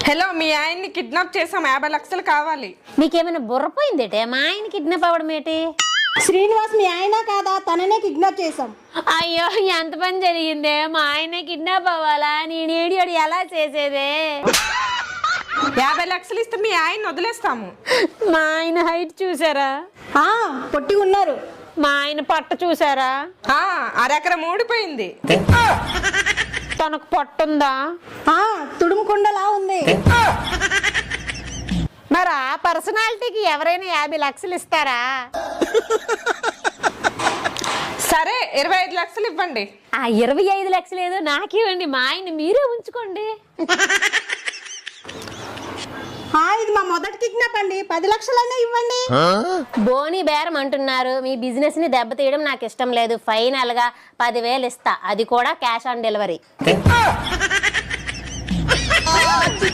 Hello, మీ ఆయన్ని kidnap చేసాం, 50 లక్షలు కావాలి. నీకేమైనా బుర్రపోయిందేటే? మా ఆయన కిడ్నాప్ అవ్వడం ఏంటి? శ్రీనివాస్ మీ ఆయన కాదా? తననే కిడ్నాప్ చేసాం. అయ్యో, ఎంత పని జరిగిందే! మా ఆయన కిడ్నాప్ అవ్వాలా? నేను ఏడియోడు ఎలా చేసేదే? 50 లక్షలు ఇస్తే మీ ఆయన్ని వదిలేస్తాము. మా ఆయన హైట్ చూసారా? పొట్టి ఉన్నారు. మా ఆయన పట్ట చూసారా? అరెకరం ఊడిపోయింది. తనకు పట్టుందా? తుడుముకుండలా ఉంది. మరి ఆ పర్సనాలిటీకి ఎవరైనా 50 లక్షలు ఇస్తారా? సరే, 25 లక్షలు ఇవ్వండి. ఆ 25 లక్షలు ఏదో నాకివ్వండి, మా ఆయన మీరే ఉంచుకోండి. ఇది మా మొదటి కిడ్నాప్ అండి, 10 లక్షలైనా ఇవ్వండి. బోని బేరం అంటున్నారు. మీ బిజినెస్ ని దెబ్బతీయడం నాకు ఇష్టం లేదు. ఫైనల్ గా 10,000 ఇస్తా, అది కూడా క్యాష్ ఆన్ డెలివరీ.